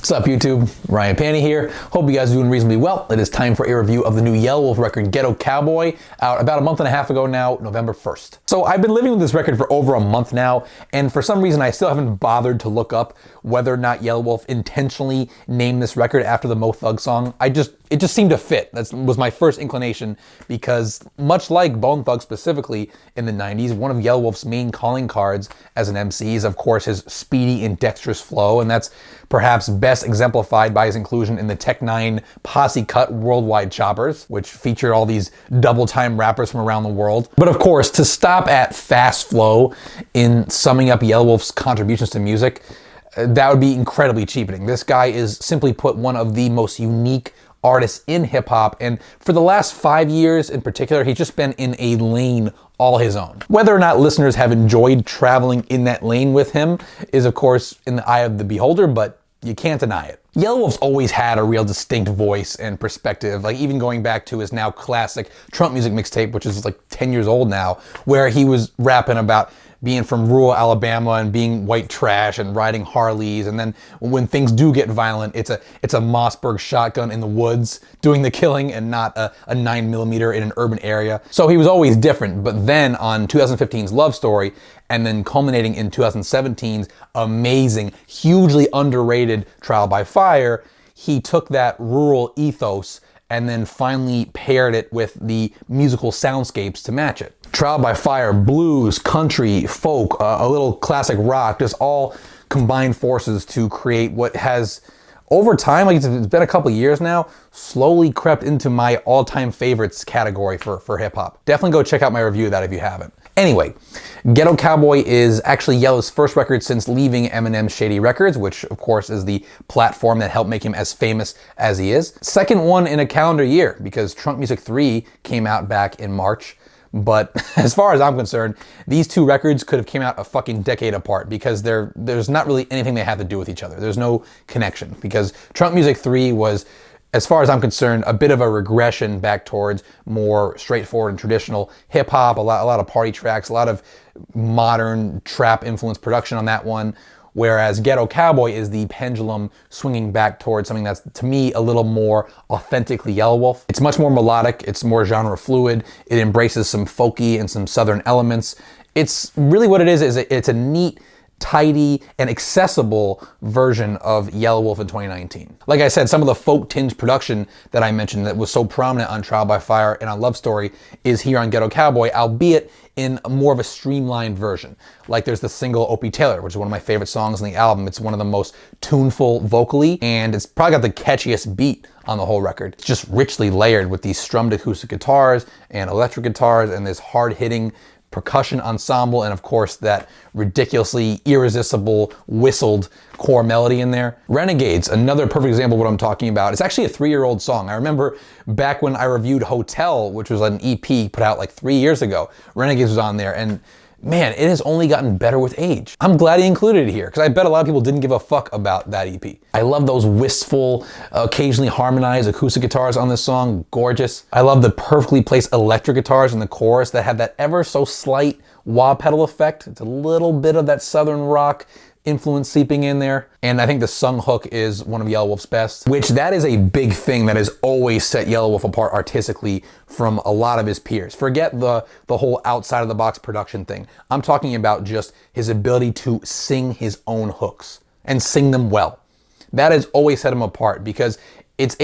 What's up, YouTube? Ryan Panny here. Hope you guys are doing reasonably well. It is time for a review of the new Yelawolf record, Ghetto Cowboy, out about a month and a half ago now, November 1st. So I've been living with this record for over a month now, and for some reason I still haven't bothered to look up whether or not Yelawolf intentionally named this record after the Mo Thug song. It just seemed to fit. That was my first inclination, because much like Bone Thug specifically in the 90s, one of Yelawolf's main calling cards as an MC is, of course, his speedy and dexterous flow, and that's perhaps best exemplified by his inclusion in the Tech 9 posse cut Worldwide Choppers, which featured all these double-time rappers from around the world. But of course, to stop at fast flow in summing up Yelawolf's contributions to music, that would be incredibly cheapening. This guy is, simply put, one of the most unique artists in hip-hop, and for the last 5 years in particular, he's just been in a lane all his own. Whether or not listeners have enjoyed traveling in that lane with him is, of course, in the eye of the beholder, but you can't deny it. Yelawolf's always had a real distinct voice and perspective, like even going back to his now classic Trump Music mixtape, which is like 10 years old now, where he was rapping about being from rural Alabama and being white trash and riding Harleys, and then when things do get violent, it's a Mossberg shotgun in the woods doing the killing and not a 9mm in an urban area. So he was always different, but then on 2015's Love Story, and then culminating in 2017's amazing, hugely underrated Trial by Fire, he took that rural ethos and then finally paired it with the musical soundscapes to match it. Trial by Fire, blues, country, folk, a little classic rock, just all combined forces to create what has, over time, like it's been a couple years now, slowly crept into my all-time favorites category for hip-hop. Definitely go check out my review of that if you haven't. Anyway, Ghetto Cowboy is actually Yellow's first record since leaving Eminem's Shady Records, which of course is the platform that helped make him as famous as he is. Second one in a calendar year, because Trump Music 3 came out back in March. But as far as I'm concerned, these two records could have came out a fucking decade apart, because there's not really anything they have to do with each other. There's no connection, because Trump Music 3 was, as far as I'm concerned, a bit of a regression back towards more straightforward and traditional hip hop, a lot of party tracks, a lot of modern trap influenced production on that one. Whereas Ghetto Cowboy is the pendulum swinging back towards something that's, to me, a little more authentically Yelawolf. It's much more melodic, it's more genre fluid, it embraces some folky and some southern elements. It's really what it is it's a neat, tidy, and accessible version of Yelawolf in 2019. Like I said, some of the folk-tinged production that I mentioned that was so prominent on Trial by Fire and on Love Story is here on Ghetto Cowboy, albeit in more of a streamlined version. Like there's the single Opie Taylor, which is one of my favorite songs on the album. It's one of the most tuneful vocally, and it's probably got the catchiest beat on the whole record. It's just richly layered with these strummed acoustic guitars and electric guitars and this hard-hitting percussion ensemble, and of course that ridiculously irresistible whistled core melody in there. Renegades, another perfect example of what I'm talking about. It's actually a 3-year-old song. I remember back when I reviewed Hotel, which was an EP put out like 3 years ago, Renegades was on there, and man, it has only gotten better with age. I'm glad he included it here, because I bet a lot of people didn't give a fuck about that EP. I love those wistful, occasionally harmonized acoustic guitars on this song, gorgeous. I love the perfectly placed electric guitars in the chorus that have that ever so slight wah pedal effect. It's a little bit of that southern rock influence seeping in there. And I think the sung hook is one of Yelawolf's best, which that is a big thing that has always set Yelawolf apart artistically from a lot of his peers. Forget the whole outside of the box production thing. I'm talking about just his ability to sing his own hooks and sing them well. That has always set him apart, because it's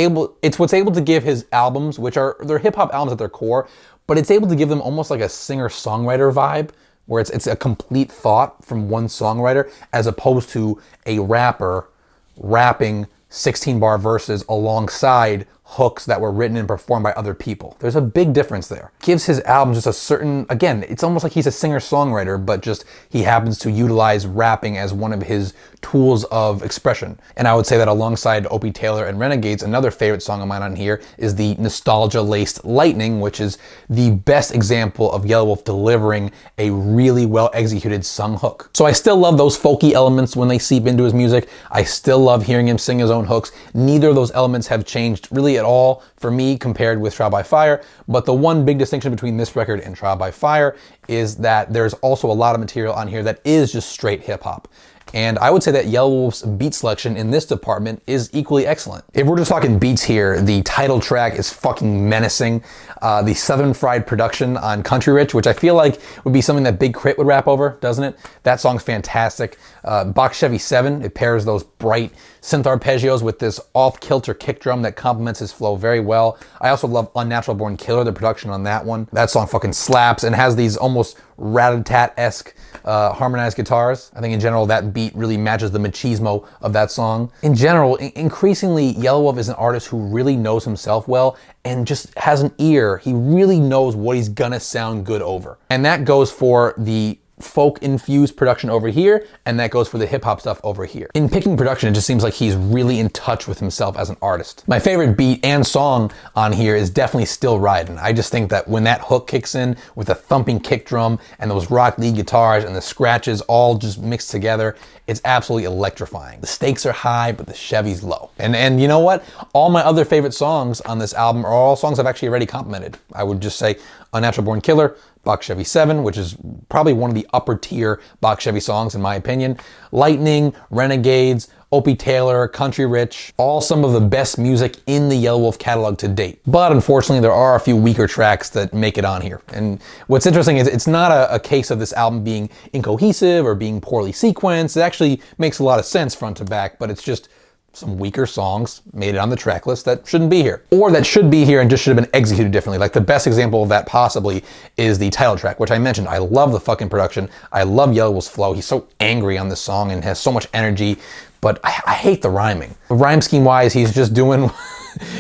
what's able to give his albums, which are, they're hip hop albums at their core, but it's able to give them almost like a singer-songwriter vibe, where it's a complete thought from one songwriter, as opposed to a rapper rapping 16-bar verses alongside hooks that were written and performed by other people. There's a big difference there. Gives his album just a certain, again, it's almost like he's a singer-songwriter, but just he happens to utilize rapping as one of his tools of expression. And I would say that alongside Opie Taylor and Renegades, another favorite song of mine on here is the nostalgia-laced Lightning, which is the best example of Yelawolf delivering a really well-executed sung hook. So I still love those folky elements when they seep into his music. I still love hearing him sing his own hooks. Neither of those elements have changed really at all for me compared with Trial by Fire, but the one big distinction between this record and Trial by Fire is that there's also a lot of material on here that is just straight hip hop. And I would say that Yelawolf's beat selection in this department is equally excellent. If we're just talking beats here, the title track is fucking menacing. The Southern Fried production on Country Rich, which I feel like would be something that Big Crit would rap over, doesn't it? That song's fantastic. Box Chevy 7, it pairs those bright synth arpeggios with this off-kilter kick drum that complements his flow very well. I also love Unnatural Born Killer, the production on that one. That song fucking slaps and has these almost rat-a-tat-esque harmonized guitars. I think in general that beat really matches the machismo of that song. In general, increasingly Yelawolf is an artist who really knows himself well and just has an ear. He really knows what he's gonna sound good over. And that goes for the folk-infused production over here, and that goes for the hip-hop stuff over here. In picking production, it just seems like he's really in touch with himself as an artist. My favorite beat and song on here is definitely Still Ridin'. I just think that when that hook kicks in with a thumping kick drum and those rock lead guitars and the scratches all just mixed together, it's absolutely electrifying. The stakes are high, but the Chevy's low. And you know what? All my other favorite songs on this album are all songs I've actually already complimented. I would just say Unnatural Born Killer, Box Chevy 7, which is probably one of the upper tier Box Chevy songs in my opinion. Lightning, Renegades, Opie Taylor, Country Rich, all some of the best music in the Yelawolf catalog to date. But unfortunately, there are a few weaker tracks that make it on here. And what's interesting is it's not a case of this album being incohesive or being poorly sequenced. It actually makes a lot of sense front to back, but it's just some weaker songs made it on the track list that shouldn't be here. Or that should be here and just should have been executed differently. Like the best example of that possibly is the title track, which I mentioned. I love the fucking production. I love Yelawolf's flow. He's so angry on this song and has so much energy, but I hate the rhyming. Rhyme scheme wise, he's just doing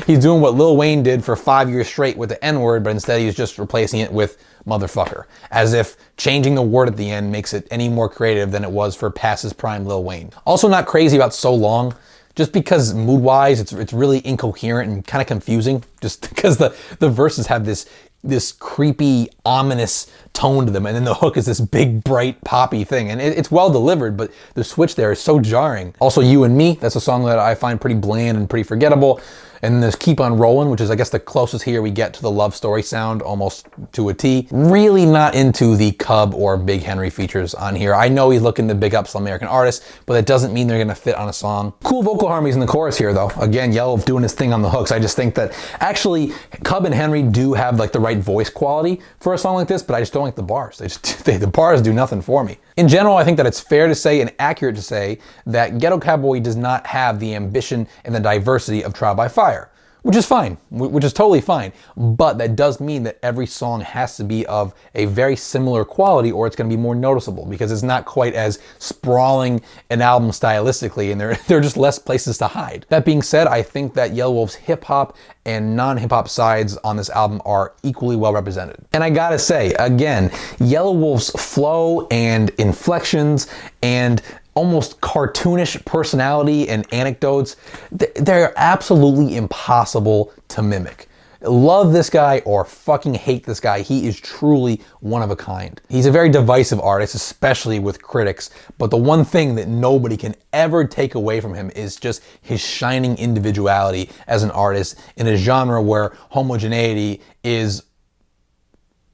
he's doing what Lil Wayne did for 5 years straight with the N-word, but instead he's just replacing it with motherfucker. As if changing the word at the end makes it any more creative than it was for past his prime Lil Wayne. Also not crazy about So Long, just because mood-wise, it's really incoherent and kind of confusing, just because the verses have this creepy, ominous tone to them, and then the hook is this big, bright, poppy thing, and it's well delivered, but the switch there is so jarring. Also, You and Me, that's a song that I find pretty bland and pretty forgettable. And there's Keep On Rollin', which is I guess the closest here we get to the love story sound, almost to a T. Really not into the Cub or Big Henry features on here. I know he's looking to big up some American artists, but that doesn't mean they're gonna fit on a song. Cool vocal harmonies in the chorus here though. Again, Yelawolf doing his thing on the hooks. I just think that actually Cub and Henry do have like the right voice quality for a song like this, but I just don't like the bars. The bars do nothing for me. In general, I think that it's fair to say and accurate to say that Ghetto Cowboy does not have the ambition and the diversity of Trial by Fire, which is fine, which is totally fine. But that does mean that every song has to be of a very similar quality or it's gonna be more noticeable because it's not quite as sprawling an album stylistically and there are just less places to hide. That being said, I think that Yelawolf's hip hop and non-hip-hop sides on this album are equally well represented. And I gotta say, again, Yelawolf's flow and inflections and almost cartoonish personality and anecdotes, they're absolutely impossible to mimic. Love this guy or fucking hate this guy, he is truly one of a kind. He's a very divisive artist, especially with critics, but the one thing that nobody can ever take away from him is just his shining individuality as an artist in a genre where homogeneity is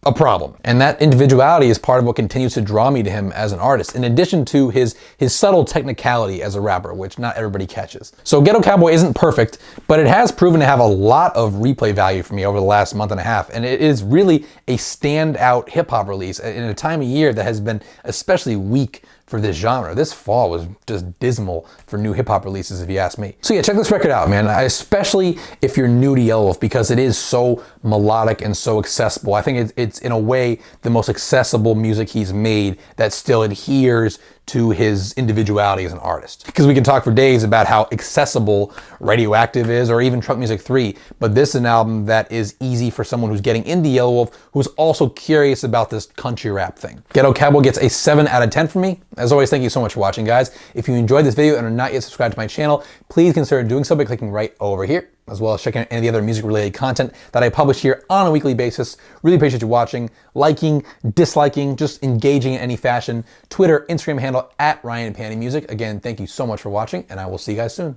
a problem. And that individuality is part of what continues to draw me to him as an artist, in addition to his subtle technicality as a rapper, which not everybody catches. So Ghetto Cowboy isn't perfect, but it has proven to have a lot of replay value for me over the last month and a half, and it is really a standout hip-hop release in a time of year that has been especially weak for this genre. This fall was just dismal for new hip-hop releases, if you ask me. So yeah, check this record out, man, especially if you're new to Yelawolf, because it is so melodic and so accessible. I think it's in a way the most accessible music he's made that still adheres to his individuality as an artist. Because we can talk for days about how accessible Radioactive is, or even Truck Music 3, but this is an album that is easy for someone who's getting into Yelawolf, who's also curious about this country rap thing. Ghetto Cowboy gets a 7 out of 10 from me. As always, thank you so much for watching, guys. If you enjoyed this video and are not yet subscribed to my channel, please consider doing so by clicking right over here, as well as checking out any of the other music-related content that I publish here on a weekly basis. Really appreciate you watching, liking, disliking, just engaging in any fashion. Twitter, Instagram handle @RyanandPantyMusic. Again, thank you so much for watching, and I will see you guys soon.